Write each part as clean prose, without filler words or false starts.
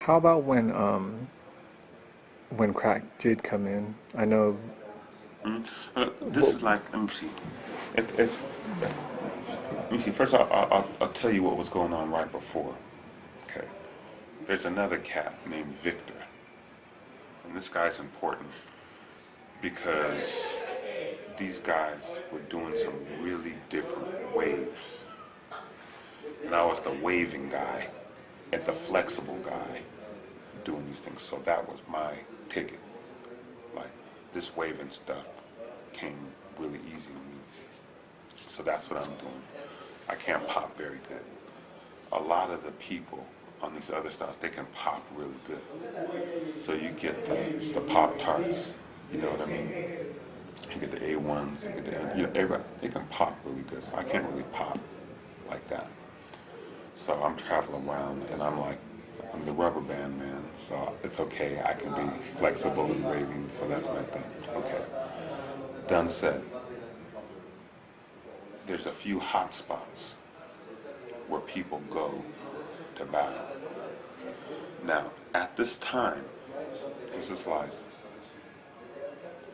How about when crack did come in? I know. This Well, is like, let me see. If let me see. First, I'll tell you what was going on right before. Okay. There's another cat named Victor, and this guy's important because these guys were doing some really different waves, and I was the waving guy and the flexible guy doing these things. So that was my ticket. Like this waving stuff came really easy to me. So that's what I'm doing. I can't pop very good. A lot of the people on these other styles, they can pop really good. So you get the Pop Tarts, you know what I mean? You get the A1s, you get the, everybody, they can pop really good. So I can't really pop like that. So I'm traveling around and I'm the rubber band man, so it's okay. I can be flexible and waving, so that's my thing. Okay. Done said. There's a few hot spots where people go to battle. Now, at this time, this is like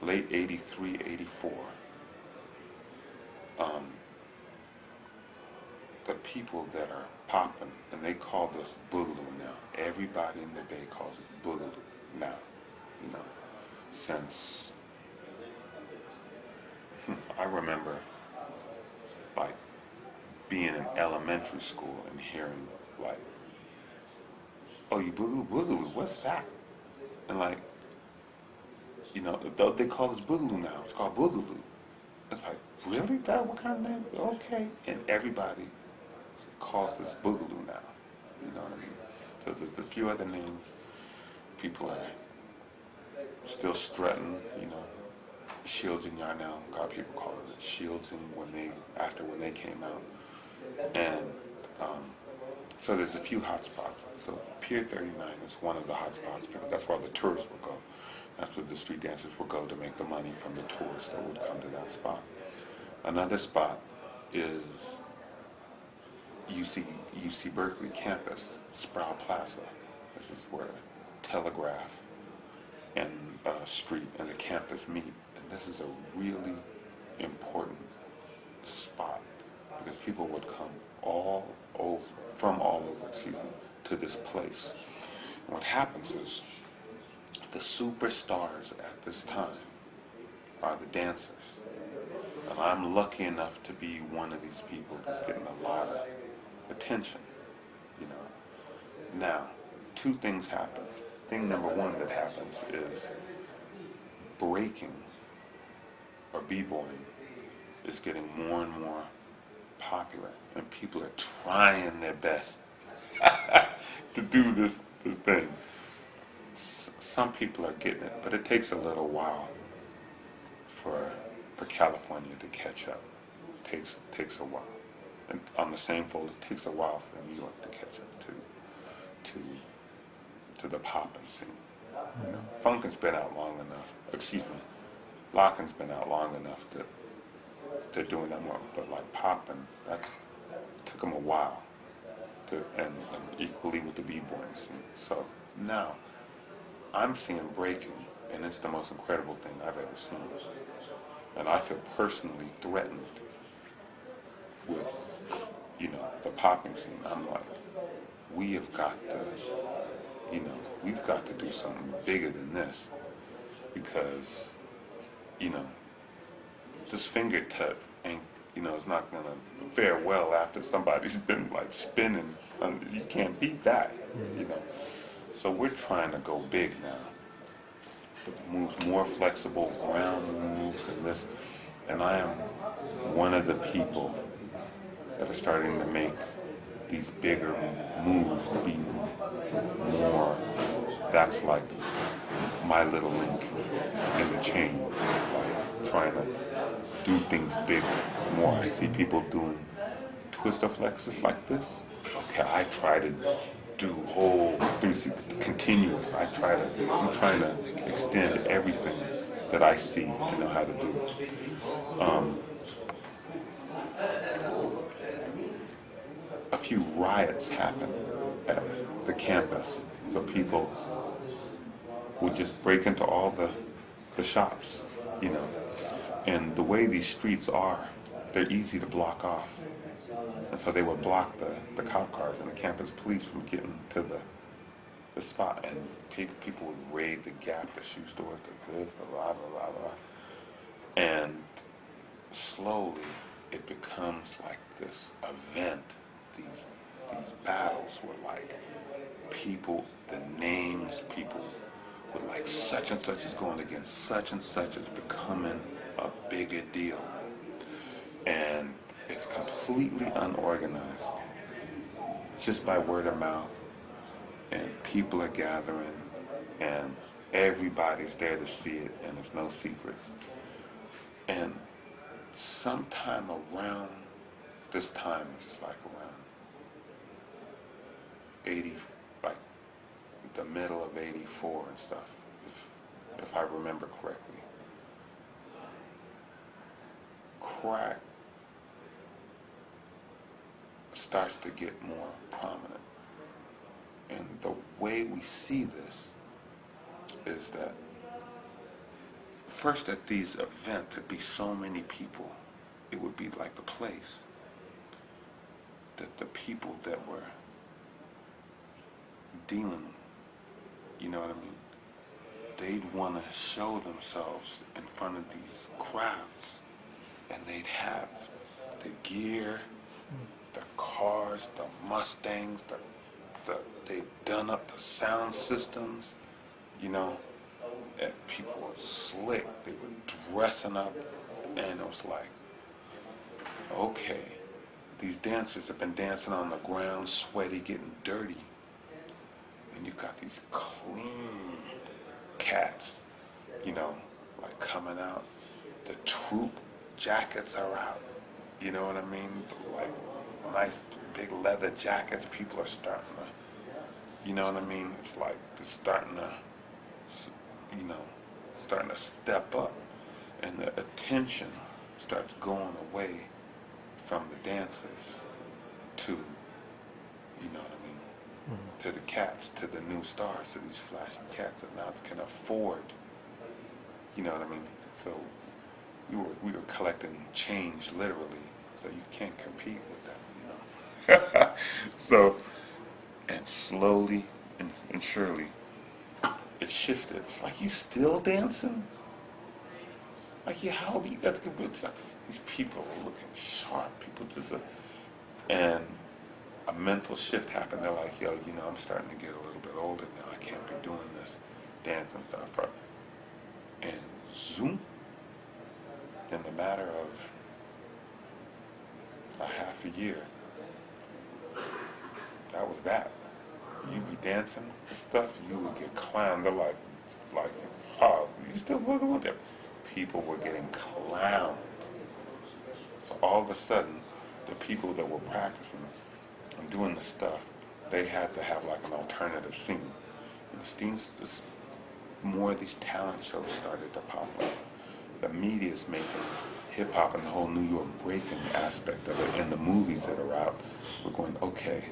late 83, 84, the people that are popping, and they call this boogaloo now. Everybody in the Bay calls it boogaloo now, you know, since I remember like being in elementary school and hearing like, oh, you boogaloo, boogaloo, what's that? And like, they call this boogaloo now. It's called boogaloo. It's like, really? That what kind of name? Okay. And everybody calls this boogaloo now. You know what I mean? So there's a few other names. People are still strutting, Shields in Yarnell. God, people call it Shields when they came out. And so there's a few hot spots. So Pier 39 is one of the hot spots because that's where the tourists will go. That's where the street dancers will go to make the money from the tourists that would come to that spot. Another spot is UC Berkeley campus, Sproul Plaza. This is where Telegraph and Street and the campus meet. And this is a really important spot because people would come from all over, to this place. And what happens is the superstars at this time are the dancers. And I'm lucky enough to be one of these people that's getting a lot of attention, you know. Now, two things happen. Thing number one that happens is breaking or b-boying is getting more and more popular, and people are trying their best to do this thing. Some people are getting it, but it takes a little while for California to catch up. Takes a while. And on the same fold, it takes a while for New York to catch up to the poppin' scene. You know, funking's been out long enough. Excuse me, locking's been out long enough that they're doing that more. But like poppin', it took them a while and equally with the b-boying scene. So now I'm seeing breaking, and it's the most incredible thing I've ever seen. And I feel personally threatened with, the popping scene. I'm like, we have got to, we've got to do something bigger than this because, this finger tut ain't, it's not going to fare well after somebody's been like spinning. You can't beat that, So we're trying to go big now. Moves more flexible, ground moves, and this. And I am one of the people that are starting to make these bigger moves be more. That's like my little link in the chain, like trying to do things bigger, more. I see people doing twister flexes like this. Okay, I try to do whole 360 continuous. I'm trying to extend everything that I see and know how to do. A few riots happened at the campus So people would just break into all the shops, you know. And the way these streets are, they're easy to block off. And so they would block the cop cars and the campus police from getting to the spot. And people would raid the Gap, the shoe stores, the this, the blah, blah, blah, blah. And slowly it becomes like this event. These battles were like people, the names, people with like such and such is going against such and such is becoming a bigger deal. And it's completely unorganized, just by word of mouth. And people are gathering, and everybody's there to see it, and it's no secret. And sometime around this time, it's like around 80, like the middle of 84 and stuff, if I remember correctly. Crack starts to get more prominent. And the way we see this is that first at these events, there'd be so many people, it would be like the place that the people that were dealing, you know what I mean, they'd want to show themselves in front of these crowds, and they'd have the gear, the cars, the Mustangs, they'd done up the sound systems, you know, and people were slick, they were dressing up, and it was like, okay, these dancers have been dancing on the ground, sweaty, getting dirty, and you got these clean cats, you know, like coming out, the troop jackets are out, you know what I mean, like nice big leather jackets, people are starting to, you know what I mean, it's like they're starting to, you know, starting to step up, and the attention starts going away from the dancers to, you know what I mean, to the cats, to the new stars, to these flashy cats that now can afford, you know what I mean. So we were collecting change literally, so you can't compete with them, you know. So, and slowly and surely it shifted. It's like, you still dancing? Like, you how you got to get with, like, these people are looking sharp. People just, and a mental shift happened. They're like, yo, you know, I'm starting to get a little bit older now. I can't be doing this dancing stuff. And zoom, in the matter of a half a year, that was that. You'd be dancing and stuff, you would get clowned. They're like, oh, you still working with them? People were getting clowned. So all of a sudden, the people that were practicing and doing the stuff, they had to have like an alternative scene. And more of these talent shows started to pop up. The media's making hip-hop and the whole New York breaking aspect of it, and the movies that are out, we're going, okay,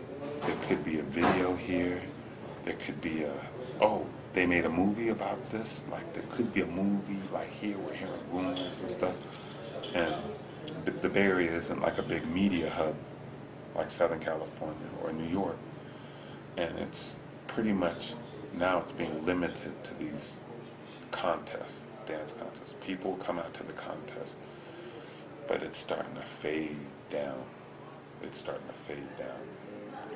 there could be a video here, there could be they made a movie about this, like there could be a movie, like here we're hearing rumors and stuff. And the Bay Area isn't like a big media hub like Southern California or New York. And it's pretty much, now it's being limited to these contests, dance contests. People come out to the contest, but it's starting to fade down. It's starting to fade down.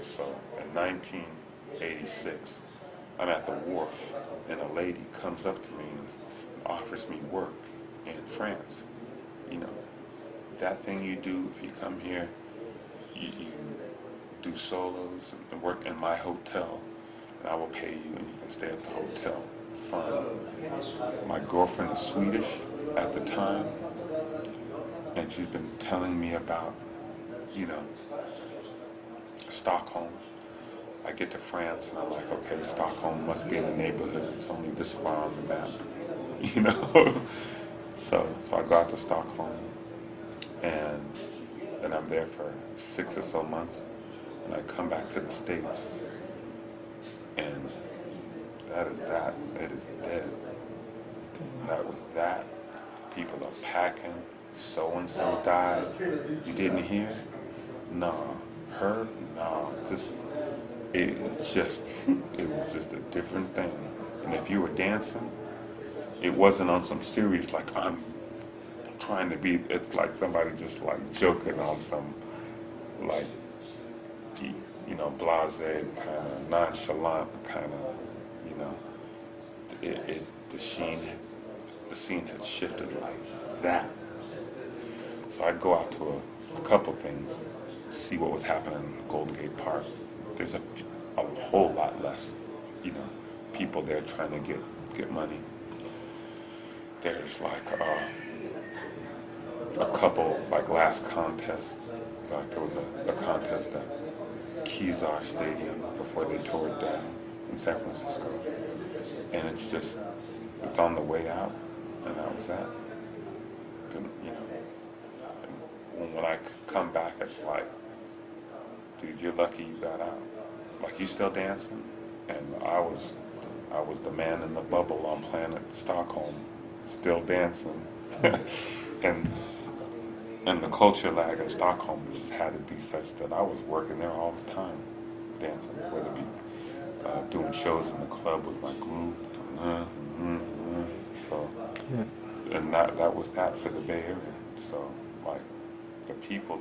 So in 1986, I'm at the wharf, and a lady comes up to me and offers me work in France. You know, that thing you do if you come here, you do solos and work in my hotel, and I will pay you, and you can stay at the hotel. Fine. My girlfriend is Swedish at the time, and she's been telling me about, you know, Stockholm. I get to France and I'm like, okay, Stockholm must be in the neighborhood. It's only this far on the map, you know? So I go out to Stockholm, and then I'm there for 6 or so months, and I come back to the States, And that is that. It is dead. That was that. People are packing. So and so died. You didn't hear? No. Her? No. It was just a different thing. And if you were dancing, it wasn't on some serious like I'm trying to be. It's like somebody just like joking on some like blasé kind of nonchalant kind of you know. The scene had shifted like that. So I'd go out to a couple things, see what was happening in the Golden Gate Park. There's a whole lot less, you know, people there trying to get money. There's like a couple like last contests. Like there was a contest at Kezar Stadium before they tore it down in San Francisco, and it's on the way out, and that was that. You know, and when I come back, it's like, dude, you're lucky you got out. Like you still dancing, and I was the man in the bubble on planet Stockholm, still dancing, and the culture lag in Stockholm just had to be such that I was working there all the time, dancing, whether it be doing shows in the club with my group. So, Yeah. and that was that for the Bay Area. So, like, the people